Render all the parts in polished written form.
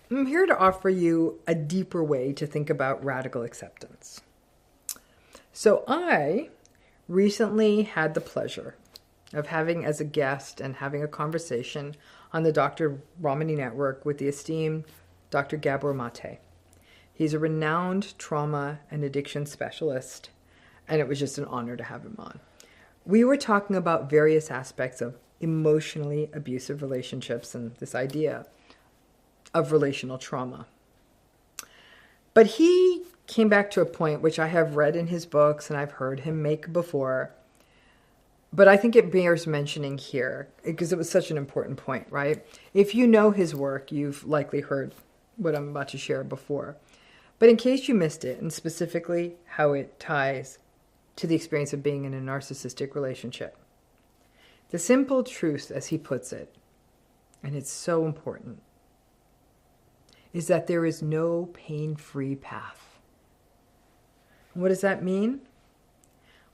I'm here to offer you a deeper way to think about radical acceptance. So I recently had the pleasure of having as a guest and having a conversation on the Dr. Ramani Network with the esteemed Dr. Gabor Mate. He's a renowned trauma and addiction specialist, and it was just an honor to have him on. We were talking about various aspects of emotionally abusive relationships and this idea of relational trauma. But he came back to a point which I have read in his books and I've heard him make before, but I think it bears mentioning here because it was such an important point, right? If you know his work, you've likely heard what I'm about to share before. But in case you missed it, and specifically how it ties to the experience of being in a narcissistic relationship, the simple truth, as he puts it, and it's so important, is that there is no pain-free path. What does that mean?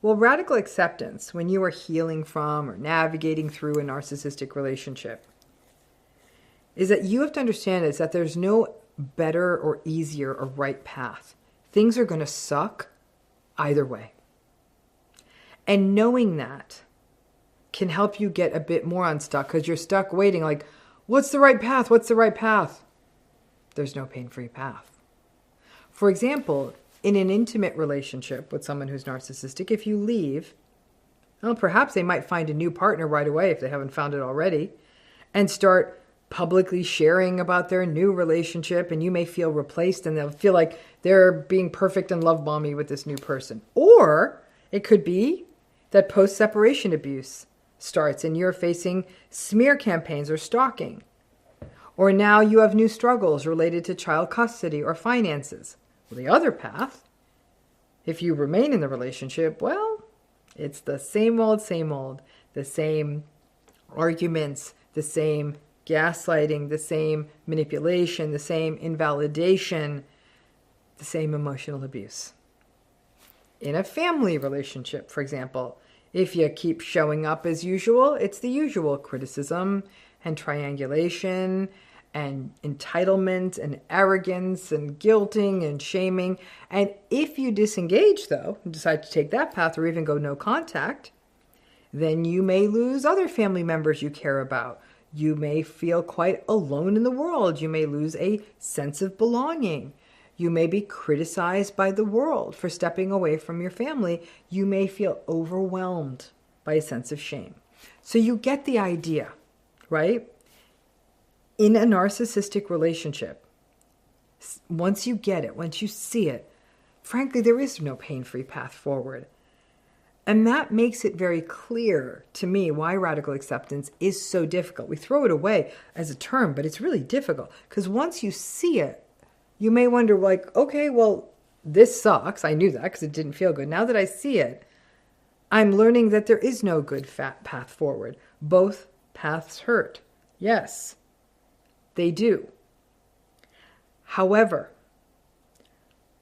Well, radical acceptance, when you are healing from or navigating through a narcissistic relationship, is that you have to understand is that there's no better or easier or right path. Things are going to suck either way. And knowing that can help you get a bit more unstuck because you're stuck waiting like, what's the right path? What's the right path? There's no pain-free path. For example, in an intimate relationship with someone who's narcissistic, if you leave, well, perhaps they might find a new partner right away if they haven't found it already, and start publicly sharing about their new relationship, and you may feel replaced and they'll feel like they're being perfect and love bomby with this new person. Or it could be that post-separation abuse starts and you're facing smear campaigns or stalking. Or now you have new struggles related to child custody or finances. Well, the other path, if you remain in the relationship, well, it's the same old, the same arguments, the same gaslighting, the same manipulation, the same invalidation, the same emotional abuse. In a family relationship, for example, if you keep showing up as usual, it's the usual criticism and triangulation and entitlement and arrogance and guilting and shaming. And if you disengage, though, and decide to take that path or even go no contact, then you may lose other family members you care about. You may feel quite alone in the world. You may lose a sense of belonging. You may be criticized by the world for stepping away from your family. You may feel overwhelmed by a sense of shame. So you get the idea, right? In a narcissistic relationship, once you get it, once you see it, frankly, there is no pain-free path forward. And that makes it very clear to me why radical acceptance is so difficult. We throw it away as a term, but it's really difficult because once you see it, you may wonder like, okay, well, this sucks. I knew that because it didn't feel good. Now that I see it, I'm learning that there is no good path forward. Both paths hurt. Yes, they do. However,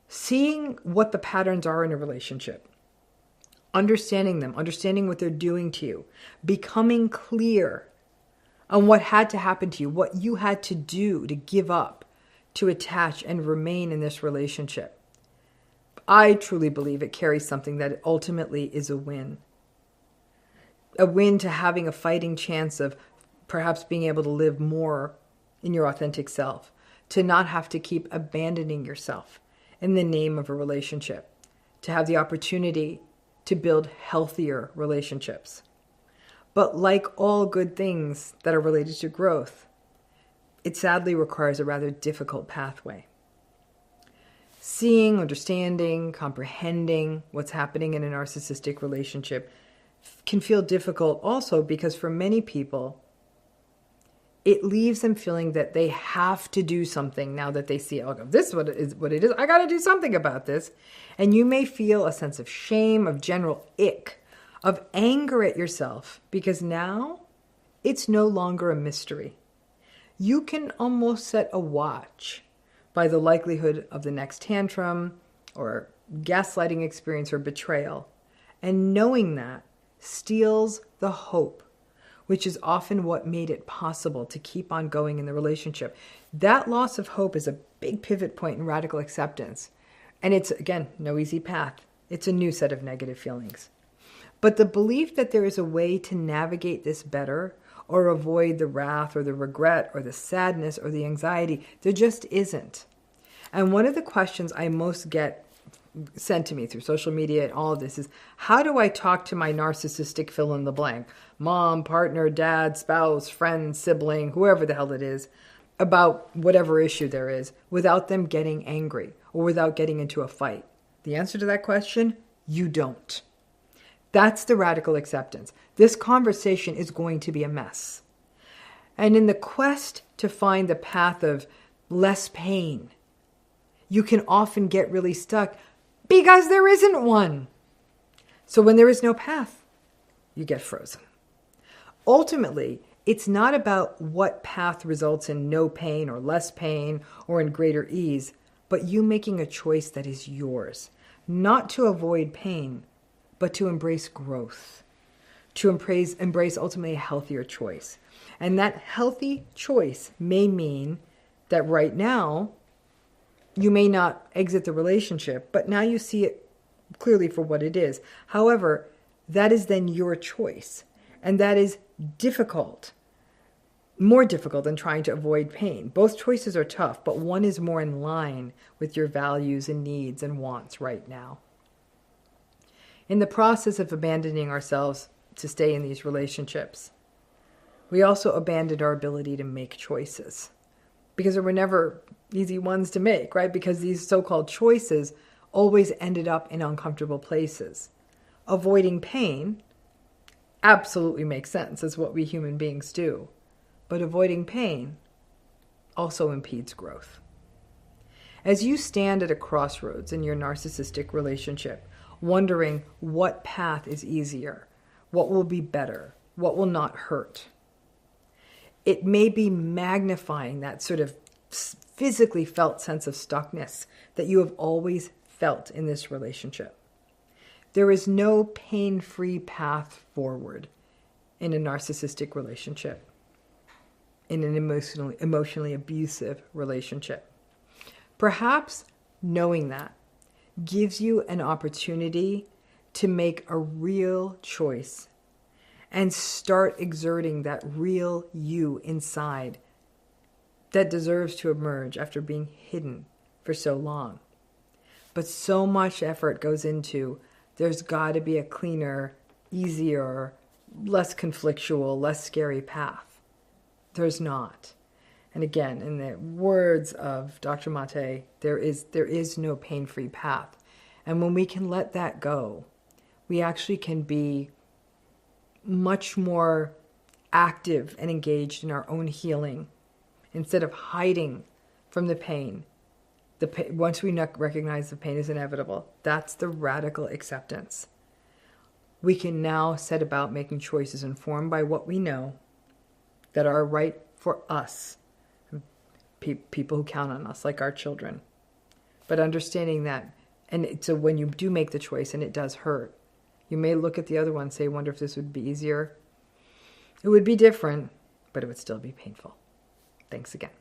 seeing what the patterns are in a relationship, understanding them, understanding what they're doing to you, becoming clear on what had to happen to you, what you had to do to give up, to attach and remain in this relationship. I truly believe it carries something that ultimately is a win. A win to having a fighting chance of perhaps being able to live more in your authentic self, to not have to keep abandoning yourself in the name of a relationship, to have the opportunity to build healthier relationships. But like all good things that are related to growth, it sadly requires a rather difficult pathway. Seeing, understanding, comprehending what's happening in a narcissistic relationship can feel difficult also because for many people, it leaves them feeling that they have to do something now that they see it. Okay, this is what it is. I got to do something about this. And you may feel a sense of shame, of general ick, of anger at yourself because now it's no longer a mystery. You can almost set a watch by the likelihood of the next tantrum or gaslighting experience or betrayal. And knowing that steals the hope, which is often what made it possible to keep on going in the relationship. That loss of hope is a big pivot point in radical acceptance. And it's, again, no easy path. It's a new set of negative feelings. But the belief that there is a way to navigate this better, or avoid the wrath or the regret or the sadness or the anxiety, there just isn't. And one of the questions I most get sent to me through social media and all of this is, how do I talk to my narcissistic fill in the blank, mom, partner, dad, spouse, friend, sibling, whoever the hell it is, about whatever issue there is, without them getting angry or without getting into a fight? The answer to that question, you don't. That's the radical acceptance. This conversation is going to be a mess. And in the quest to find the path of less pain, you can often get really stuck because there isn't one. So when there is no path, you get frozen. Ultimately, it's not about what path results in no pain or less pain or in greater ease, but you making a choice that is yours, not to avoid pain, but to embrace growth, to embrace ultimately a healthier choice. And that healthy choice may mean that right now, you may not exit the relationship, but now you see it clearly for what it is. However, that is then your choice. And that is difficult, more difficult than trying to avoid pain. Both choices are tough, but one is more in line with your values and needs and wants right now. In the process of abandoning ourselves to stay in these relationships, we also abandoned our ability to make choices, because there were never easy ones to make, right? Because these so-called choices always ended up in uncomfortable places. Avoiding pain absolutely makes sense. It's what we human beings do. But avoiding pain also impedes growth. As you stand at a crossroads in your narcissistic relationship, wondering what path is easier, what will be better, what will not hurt, it may be magnifying that sort of physically felt sense of stuckness that you have always felt in this relationship. There is no pain-free path forward in a narcissistic relationship, in an emotionally abusive relationship. Perhaps knowing that gives you an opportunity to make a real choice and start exerting that real you inside that deserves to emerge after being hidden for so long. But so much effort goes into, there's got to be a cleaner, easier, less conflictual, less scary path. There's not. And again, in the words of Dr. Mate, there is no pain-free path. And when we can let that go, we actually can be much more active and engaged in our own healing instead of hiding from the pain. Once we recognize the pain is inevitable, that's the radical acceptance. We can now set about making choices informed by what we know that are right for us, people who count on us, like our children. But understanding that, and so when you do make the choice and it does hurt, you may look at the other one and say, wonder if this would be easier. It would be different, but it would still be painful. Thanks again.